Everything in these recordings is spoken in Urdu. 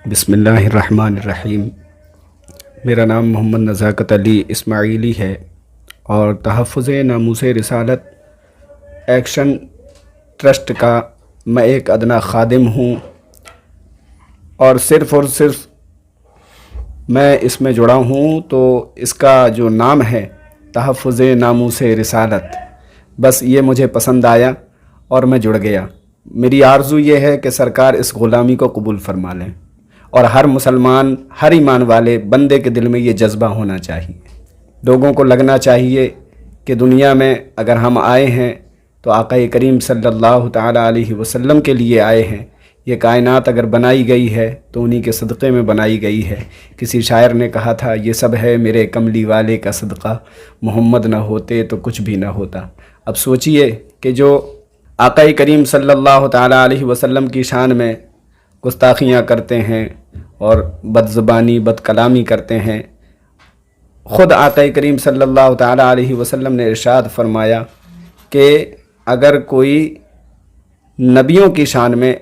بسم اللہ الرحمن الرحیم۔ میرا نام محمد نزاکت علی اسماعیلی ہے اور تحفظ ناموس رسالت ایکشن ٹرسٹ کا میں ایک ادنا خادم ہوں، اور صرف میں اس میں جڑا ہوں تو اس کا جو نام ہے تحفظ ناموس رسالت، بس یہ مجھے پسند آیا اور میں جڑ گیا۔ میری آرزو یہ ہے کہ سرکار اس غلامی کو قبول فرما لیں، اور ہر مسلمان، ہر ایمان والے بندے کے دل میں یہ جذبہ ہونا چاہیے۔ لوگوں کو لگنا چاہیے کہ دنیا میں اگر ہم آئے ہیں تو آقا کریم صلی اللہ تعالیٰ علیہ وسلم کے لیے آئے ہیں۔ یہ کائنات اگر بنائی گئی ہے تو انہی کے صدقے میں بنائی گئی ہے۔ کسی شاعر نے کہا تھا، یہ سب ہے میرے کملی والے کا صدقہ، محمد نہ ہوتے تو کچھ بھی نہ ہوتا۔ اب سوچئے کہ جو آقا کریم صلی اللہ تعالیٰ علیہ وسلم کی شان میں گستاخیاں کرتے ہیں اور بد زبانی، بد کلامی کرتے ہیں، خود آقا کریم صلی اللہ تعالیٰ علیہ وسلم نے ارشاد فرمایا کہ اگر کوئی نبیوں کی شان میں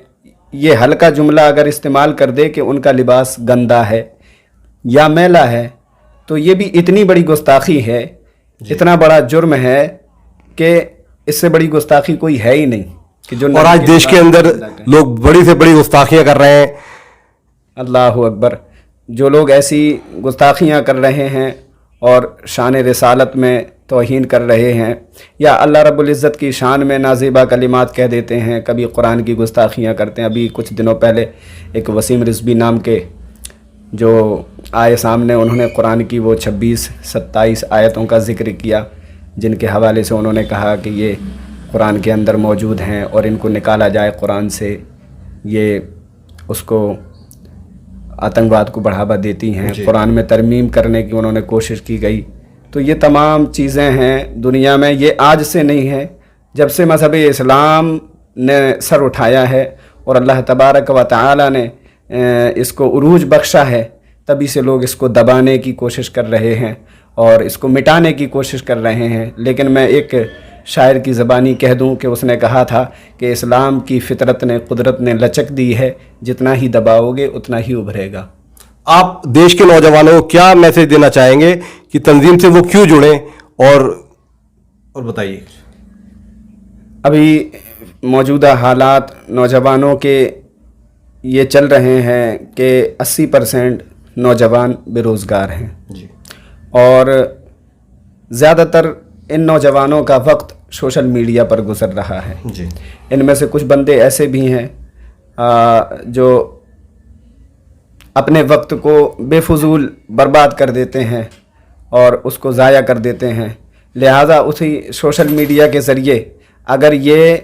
یہ ہلکا جملہ اگر استعمال کر دے کہ ان کا لباس گندا ہے یا میلا ہے، تو یہ بھی اتنی بڑی گستاخی ہے، اتنا بڑا جرم ہے کہ اس سے بڑی گستاخی کوئی ہے ہی نہیں کہ جو اور آج دیش کے اندر لوگ بڑی سے بڑی گستاخیاں کر رہے ہیں۔ اللہ اکبر۔ جو لوگ ایسی گستاخیاں کر رہے ہیں اور شان رسالت میں توہین کر رہے ہیں، یا اللہ رب العزت کی شان میں نازیبا کلمات کہہ دیتے ہیں، کبھی قرآن کی گستاخیاں کرتے ہیں۔ ابھی کچھ دنوں پہلے ایک وسیم رضوی نام کے جو آئے سامنے، انہوں نے قرآن کی وہ 26-27 آیتوں کا ذکر کیا، جن کے حوالے سے انہوں نے کہا کہ یہ قرآن کے اندر موجود ہیں اور ان کو نکالا جائے قرآن سے، یہ اس کو آتنکواد کو بڑھاوا دیتی ہیں۔ قرآن میں ترمیم کرنے کی انہوں نے کوشش کی گئی۔ تو یہ تمام چیزیں ہیں دنیا میں، یہ آج سے نہیں ہے، جب سے مذہب اسلام نے سر اٹھایا ہے اور اللہ تبارک و تعالی نے اس کو عروج بخشا ہے، تبھی سے لوگ اس کو دبانے کی کوشش کر رہے ہیں اور اس کو مٹانے کی کوشش کر رہے ہیں۔ لیکن میں ایک شاعر کی زبانی کہہ دوں کہ اس نے کہا تھا کہ اسلام کی فطرت نے، قدرت نے لچک دی ہے، جتنا ہی دباؤ گے اتنا ہی ابھرے گا۔ آپ دیش کے نوجوانوں کو کیا میسج دینا چاہیں گے کہ تنظیم سے وہ کیوں جڑیں، اور بتائیے۔ ابھی موجودہ حالات نوجوانوں کے یہ چل رہے ہیں کہ 80% نوجوان بے روزگار ہیں، اور زیادہ تر ان نوجوانوں کا وقت سوشل میڈیا پر گزر رہا ہے۔ ان میں سے کچھ بندے ایسے بھی ہیں جو اپنے وقت کو بے فضول برباد کر دیتے ہیں اور اس کو ضائع کر دیتے ہیں۔ لہٰذا اسی سوشل میڈیا کے ذریعے اگر یہ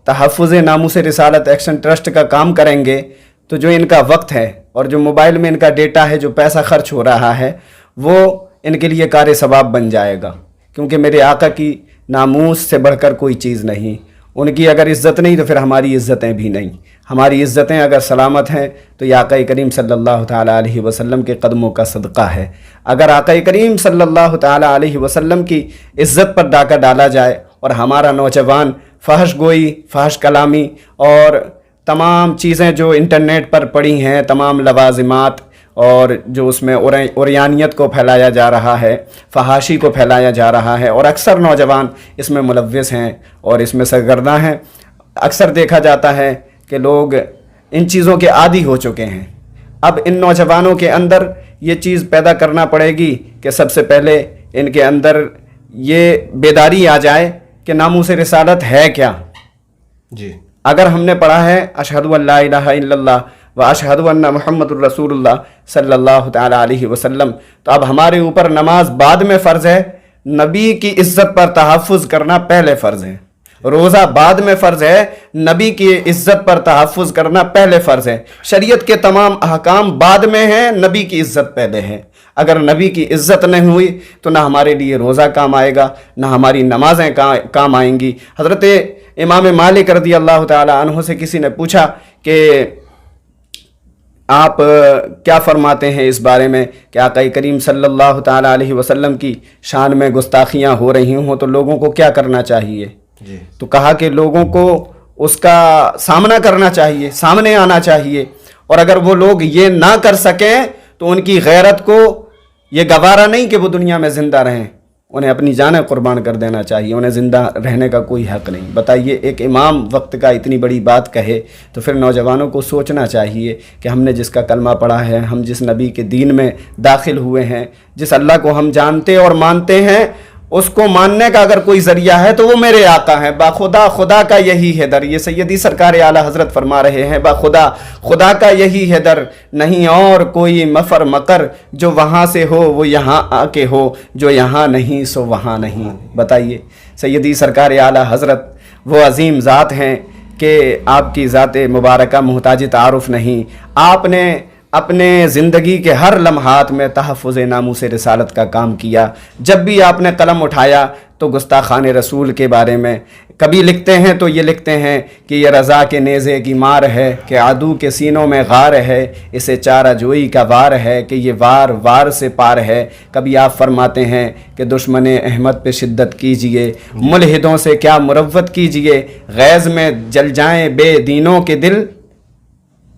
تحفظ ناموس رسالت ایکشن ٹرسٹ کا کام کریں گے تو جو ان کا وقت ہے اور جو موبائل میں ان کا ڈیٹا ہے، جو پیسہ خرچ ہو رہا ہے، وہ ان کے لیے کار ثواب بن جائے گا، کیونکہ میرے آقا کی ناموس سے بڑھ کر کوئی چیز نہیں۔ ان کی اگر عزت نہیں تو پھر ہماری عزتیں بھی نہیں۔ ہماری عزتیں اگر سلامت ہیں تو یہ آقا کریم صلی اللہ تعالیٰ علیہ وسلم کے قدموں کا صدقہ ہے۔ اگر آقا کریم صلی اللہ تعالیٰ علیہ وسلم کی عزت پر ڈاکہ ڈالا جائے اور ہمارا نوجوان فحش گوئی، فحش کلامی اور تمام چیزیں جو انٹرنیٹ پر پڑی ہیں، تمام لوازمات اور جو اس میں اوریانیت کو پھیلایا جا رہا ہے، فحاشی کو پھیلایا جا رہا ہے، اور اکثر نوجوان اس میں ملوث ہیں اور اس میں سرگرداں ہیں۔ اکثر دیکھا جاتا ہے کہ لوگ ان چیزوں کے عادی ہو چکے ہیں۔ اب ان نوجوانوں کے اندر یہ چیز پیدا کرنا پڑے گی کہ سب سے پہلے ان کے اندر یہ بیداری آ جائے کہ ناموس رسالت ہے کیا۔ اگر ہم نے پڑھا ہے اشہد ان لا الہ الا اللہ و اشہد ان محمد الرسول اللہ صلی اللہ تعالیٰ علیہ وسلم، تو اب ہمارے اوپر نماز بعد میں فرض ہے، نبی کی عزت پر تحفظ کرنا پہلے فرض ہے۔ روزہ بعد میں فرض ہے، نبی کی عزت پر تحفظ کرنا پہلے فرض ہے۔ شریعت کے تمام احکام بعد میں ہیں، نبی کی عزت پہلے ہے۔ اگر نبی کی عزت نہیں ہوئی تو نہ ہمارے لیے روزہ کام آئے گا، نہ ہماری نمازیں کام آئیں گی۔ حضرت امام مالک رضی اللہ تعالیٰ عنہ سے کسی نے پوچھا کہ آپ کیا فرماتے ہیں اس بارے میں کہ آقا کریم صلی اللہ تعالیٰ علیہ وسلم کی شان میں گستاخیاں ہو رہی ہوں تو لوگوں کو کیا کرنا چاہیے؟ تو کہا کہ لوگوں کو اس کا سامنا کرنا چاہیے، سامنے آنا چاہیے اور اگر وہ لوگ یہ نہ کر سکیں تو ان کی غیرت کو یہ گوارا نہیں کہ وہ دنیا میں زندہ رہیں، انہیں اپنی جانیں قربان کر دینا چاہیے، انہیں زندہ رہنے کا کوئی حق نہیں۔ بتائیے ایک امام وقت کا اتنی بڑی بات کہے تو پھر نوجوانوں کو سوچنا چاہیے کہ ہم نے جس کا کلمہ پڑھا ہے، ہم جس نبی کے دین میں داخل ہوئے ہیں، جس اللہ کو ہم جانتے اور مانتے ہیں، اس کو ماننے کا اگر کوئی ذریعہ ہے تو وہ میرے آقا ہیں، باخدا خدا کا یہی ہے در۔ یہ سیدی سرکار اعلیٰ حضرت فرما رہے ہیں، باخدا خدا کا یہی ہے در، نہیں اور کوئی مفر مکر، جو وہاں سے ہو وہ یہاں آ کے ہو، جو یہاں نہیں سو وہاں نہیں۔ بتائیے سیدی سرکار اعلیٰ حضرت وہ عظیم ذات ہیں کہ آپ کی ذات مبارکہ محتاج تعارف نہیں۔ آپ نے اپنے زندگی کے ہر لمحات میں تحفظ ناموس رسالت کا کام کیا۔ جب بھی آپ نے قلم اٹھایا تو گستاخان رسول کے بارے میں کبھی لکھتے ہیں تو یہ لکھتے ہیں کہ یہ رضا کے نیزے کی مار ہے، کہ عدو کے سینوں میں غار ہے، اسے چارہ جوئی کا وار ہے، کہ یہ وار وار سے پار ہے۔ کبھی آپ فرماتے ہیں کہ دشمن احمد پہ شدت کیجئے، ملحدوں سے کیا مروت کیجئے، غیظ میں جل جائیں بے دینوں کے دل،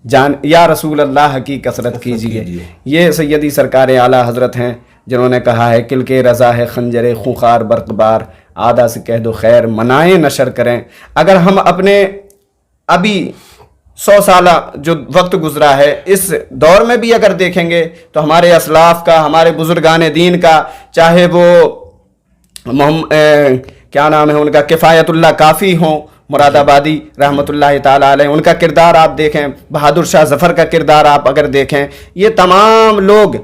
جان یا رسول اللہ کی کثرت کیجئے۔ یہ سیدی سرکار اعلیٰ حضرت ہیں جنہوں نے کہا ہے کل کے رضا ہے خنجر خونخوار برق بار، آدھا سے کہہ دو خیر منائیں نشر کریں۔ اگر ہم اپنے ابھی 100 سالہ جو وقت گزرا ہے اس دور میں بھی اگر دیکھیں گے تو ہمارے اسلاف کا، ہمارے بزرگان دین کا، چاہے وہ کیا نام ہے ان کا، کفایت اللہ کافی ہوں مراد آبادی رحمۃ اللہ تعالیٰ علیہ، ان کا کردار آپ دیکھیں، بہادر شاہ ظفر کا کردار آپ اگر دیکھیں، یہ تمام لوگ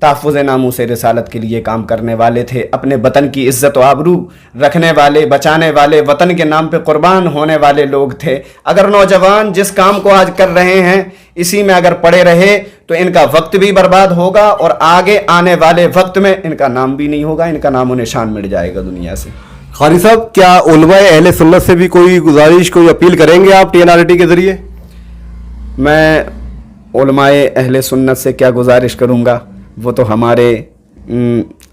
تحفظ ناموس رسالت کے لیے کام کرنے والے تھے، اپنے وطن کی عزت و آبرو رکھنے والے، بچانے والے، وطن کے نام پہ قربان ہونے والے لوگ تھے۔ اگر نوجوان جس کام کو آج کر رہے ہیں اسی میں اگر پڑے رہے تو ان کا وقت بھی برباد ہوگا اور آگے آنے والے وقت میں ان کا نام بھی نہیں ہوگا، ان کا نام و نشان مٹ جائے گا دنیا سے۔ قاری صاحب، کیا علماء اہل سنت سے بھی کوئی گزارش، کوئی اپیل کریں گے آپ TNRT کے ذریعے؟ میں علماء اہل سنت سے کیا گزارش کروں گا، وہ تو ہمارے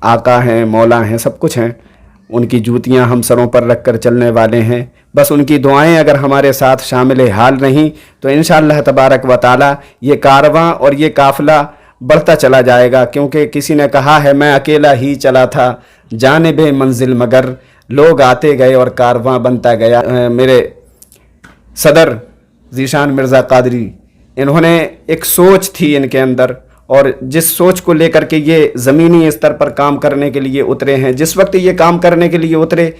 آقا ہیں، مولا ہیں، سب کچھ ہیں، ان کی جوتیاں ہم سروں پر رکھ کر چلنے والے ہیں، بس ان کی دعائیں اگر ہمارے ساتھ شامل حال رہیں تو انشاءاللہ تبارک و تعالی یہ کارواں اور یہ قافلہ بڑھتا چلا جائے گا، کیونکہ کسی نے کہا ہے میں اکیلا ہی چلا تھا جانب منزل، مگر لوگ آتے گئے اور کارواں بنتا گیا۔ میرے صدر ذیشان مرزا قادری، انہوں نے ایک سوچ تھی ان کے اندر، اور جس سوچ کو لے کر کے یہ زمینی استر پر کام کرنے کے لیے اترے ہیں، جس وقت یہ کام کرنے کے لیے اترے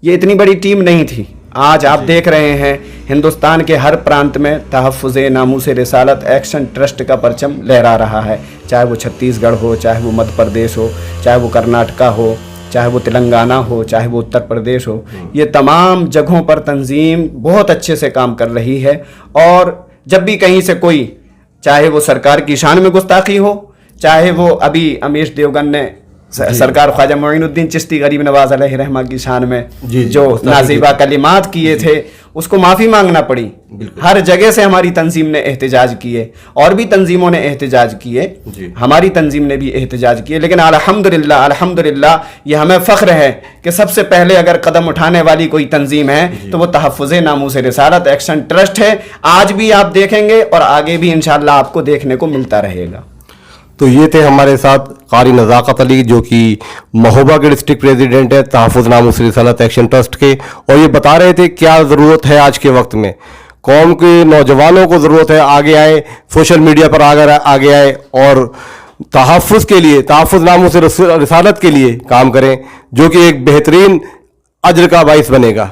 یہ اتنی بڑی ٹیم نہیں تھی۔ آج آپ دیکھ رہے ہیں ہندوستان کے ہر پرانت میں تحفظ ناموس رسالت ایکشن ٹرسٹ کا پرچم لہرا رہا ہے، چاہے وہ چھتیس گڑھ ہو، چاہے وہ مدھیہ پردیش ہو، چاہے وہ کرناٹکا ہو، چاہے وہ تلنگانہ ہو، چاہے وہ اتر پردیش ہو۔ یہ تمام جگہوں پر تنظیم بہت اچھے سے کام کر رہی ہے، اور جب بھی کہیں سے کوئی، چاہے وہ سرکار کی شان میں گستاخی ہو، چاہے وہ ابھی امیش دیوگن نے سرکار خواجہ معین الدین چشتی غریب نواز علیہ رحمہ کی شان میں جو نازیبہ کلمات کیے تھے اس کو معافی مانگنا پڑی۔ ہر جگہ سے ہماری تنظیم نے احتجاج کیے، اور بھی تنظیموں نے احتجاج کیے، ہماری تنظیم نے بھی احتجاج کیے، لیکن الحمدللہ یہ ہمیں فخر ہے کہ سب سے پہلے اگر قدم اٹھانے والی کوئی تنظیم ہے تو وہ تحفظ ناموس رسالت ایکشن ٹرسٹ ہے۔ آج بھی آپ دیکھیں گے اور آگے بھی انشاءاللہ آپ کو دیکھنے کو ملتا رہے گا۔ تو یہ تھے ہمارے ساتھ قاری نزاکت علی، جو کہ مہوبہ کے ڈسٹرکٹ پریزیڈنٹ ہے تحفظ ناموس رسالت ایکشن ٹرسٹ کے، اور یہ بتا رہے تھے کیا ضرورت ہے آج کے وقت میں، قوم کے نوجوانوں کو ضرورت ہے آگے آئے، سوشل میڈیا پر آگے آئے اور تحفظ کے لیے، تحفظ ناموس رسالت کے لیے کام کریں، جو کہ ایک بہترین اجر کا باعث بنے گا۔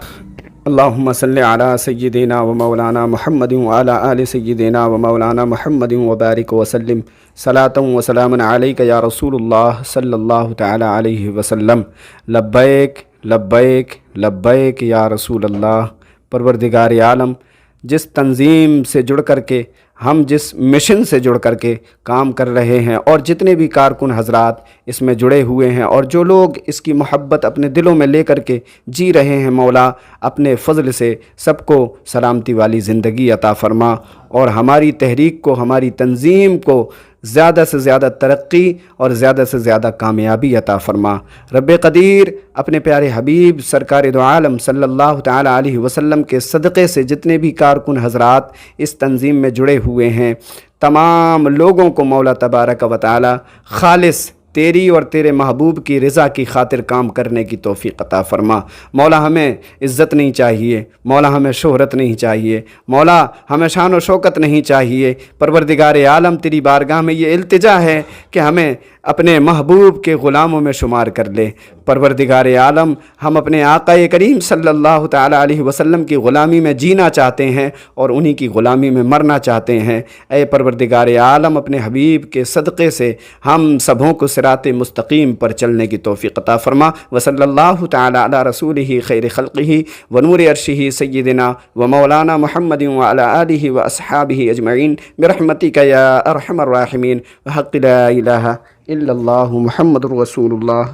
اللہم صلی علی سیدنا و مولانا محمد وعلی آل سیدنا و مولانا محمد وبارک وسلم، صلاۃ و سلام علیک یا رسول اللہ صلی اللہ تعالی علیہ وسلم۔ لبیک لبیک لبیک یا رسول اللہ۔ پروردگار عالم، جس تنظیم سے جڑ کر کے، ہم جس مشن سے جڑ کر کے کام کر رہے ہیں، اور جتنے بھی کارکن حضرات اس میں جڑے ہوئے ہیں، اور جو لوگ اس کی محبت اپنے دلوں میں لے کر کے جی رہے ہیں، مولا اپنے فضل سے سب کو سلامتی والی زندگی عطا فرما، اور ہماری تحریک کو، ہماری تنظیم کو زیادہ سے زیادہ ترقی اور زیادہ سے زیادہ کامیابی عطا فرما۔ رب قدیر اپنے پیارے حبیب سرکار دو عالم صلی اللہ تعالی علیہ وسلم کے صدقے سے جتنے بھی کارکن حضرات اس تنظیم میں جڑے ہوئے ہیں، تمام لوگوں کو مولا تبارک و تعالی خالص تیری اور تیرے محبوب کی رضا کی خاطر کام کرنے کی توفیق عطا فرما۔ مولا ہمیں عزت نہیں چاہیے، مولا ہمیں شہرت نہیں چاہیے، مولا ہمیں شان و شوکت نہیں چاہیے۔ پروردگار عالم تیری بارگاہ میں یہ التجا ہے کہ ہمیں اپنے محبوب کے غلاموں میں شمار کر لے۔ پروردگار عالم ہم اپنے آقا کریم صلی اللہ تعالی علیہ وسلم کی غلامی میں جینا چاہتے ہیں اور انہی کی غلامی میں مرنا چاہتے ہیں۔ اے پروردگار عالم اپنے حبیب کے صدقے سے ہم سبوں کو صراط مستقیم پر چلنے کی توفیق عطا فرما۔ وصلی اللہ تعالی علی رسولہ خیر خلقہ ونور عرشہ سیدنا و مولانا محمد وعلی آلہ و اصحابہ اجمعین برحمتک یا ارحم الراحمین وحق لا الہ الا اللہ محمد رسول اللہ۔